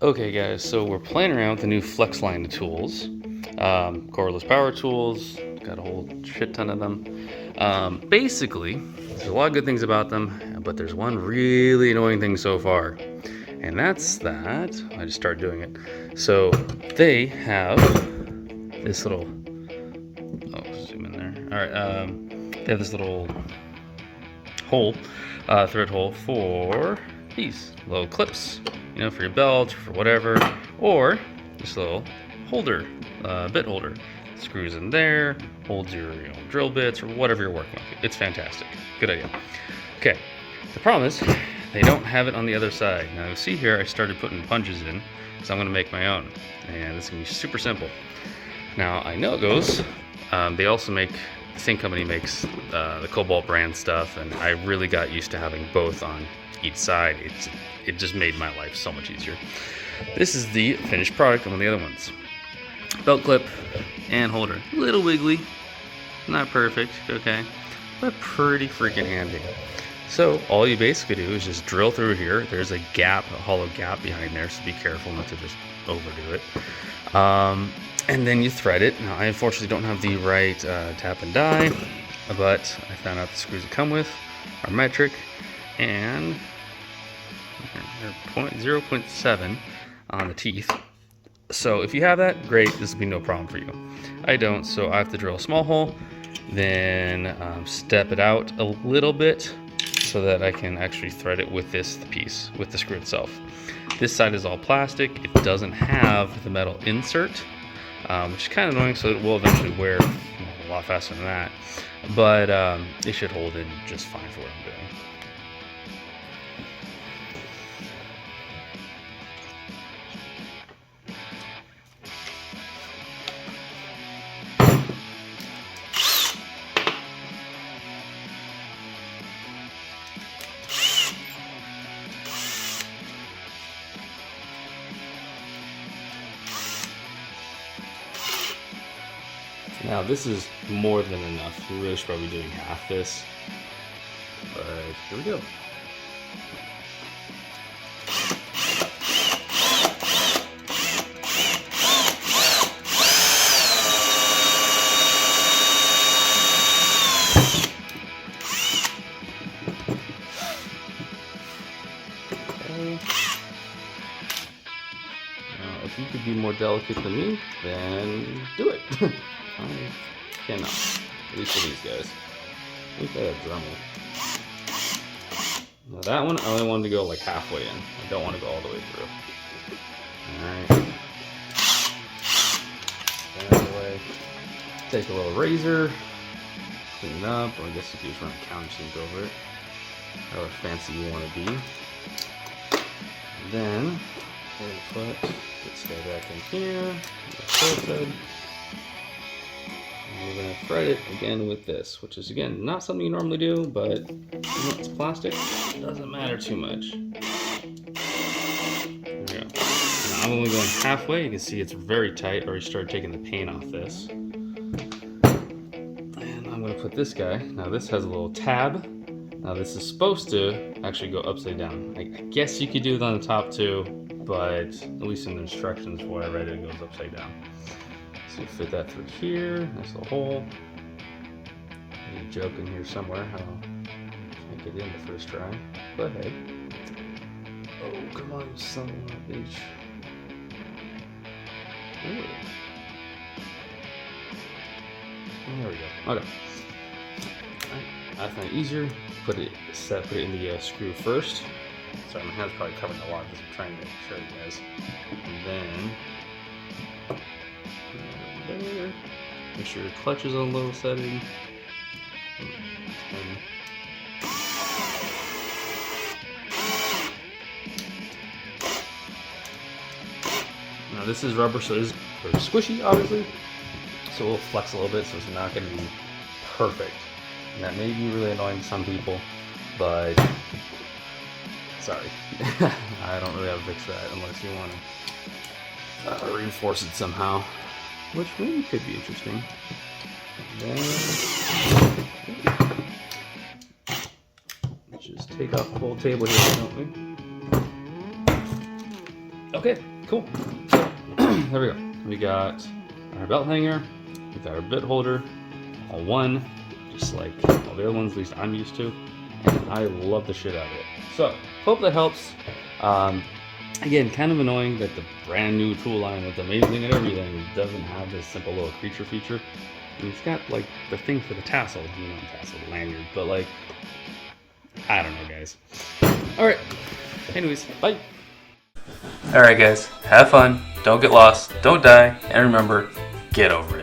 Okay guys, so we're playing around with the new flex line of tools. Cordless power tools, got a whole shit ton of them. Basically, there's a lot of good things about them, but there's one really annoying thing so far. And that's that, I just started doing it. So they have this little, oh, zoom in there. All right, they have this little hole, thread hole for these little clips, you know, for your belt, for whatever, or this little holder, bit holder. Screws in there, holds your drill bits or whatever you're working with. It's fantastic. Good idea. Okay, the problem is they don't have it on the other side. Now you see here I started putting punches in because I'm going to make my own, and this is going to be super simple. Now I know it goes. They also make, the same company makes the Cobalt brand stuff, and I really got used to having both on each side. It just made my life so much easier. This is the finished product of one of the other ones. Belt clip and holder. A little wiggly, not perfect, okay, but pretty freaking handy. So all you basically do is just drill through here. There's a gap, a hollow gap behind there, so be careful not to just overdo it. And then you thread it. Now I unfortunately don't have the right tap and die, but I found out the screws that come with are metric, and they're 0.7 on the teeth. So if you have that, great, this will be no problem for you. I don't, so I have to drill a small hole, then step it out a little bit so that I can actually thread it with this piece, with the screw itself. This side is all plastic. It doesn't have the metal insert, which is kind of annoying, so it will eventually wear a lot faster than that. But it should hold in just fine for what I'm doing. Now this is more than enough. You really should probably be doing half this, but here we go. Okay. Now, if you could be more delicate than me, then do it. I cannot. At least for these guys. I think I got Dremel. Now that one, I only wanted to go like halfway in. I don't want to go all the way through. Alright. That way. Take a little razor. Clean it up. Or I guess if you just run a countersink over it. However fancy you want to be. And then, put this guy back in here. We're going to thread it again with this, which is again not something you normally do, but you know, it's plastic, it doesn't matter too much. There we go. Now I'm only going halfway. You can see it's very tight. I already started taking the paint off this. And I'm going to put this guy. Now this has a little tab. Now this is supposed to actually go upside down. I guess you could do it on the top too, but at least in the instructions before I read it, it goes upside down. So you fit that through here, nice little hole. There's a joke in here somewhere how I can't get in the first try. But hey. Oh, come on, son of a bitch. Ooh. There we go. Okay. I find it easier. Put it in the screw first. Sorry, my hand's probably covering a lot because I'm trying to show you guys. And then there. Make sure your clutch is on low setting. Now this is rubber, so it's very squishy, obviously. So it will flex a little bit, so it's not going to be perfect. And that may be really annoying to some people, but sorry. I don't really have to fix that unless you want to reinforce it somehow. Which maybe could be interesting. Then, let's just take off the whole table here, don't we? Okay, cool. There we go. We got our belt hanger, we got our bit holder, all one, just like all the other ones, at least I'm used to. And I love the shit out of it. So, hope that helps. Again, kind of annoying that the brand new tool line that's amazing and everything doesn't have this simple little creature feature. I mean, it's got like the thing for the tassel, the lanyard, but like, I don't know, guys. All right. Anyways, bye. All right, guys. Have fun. Don't get lost. Don't die. And remember, get over it.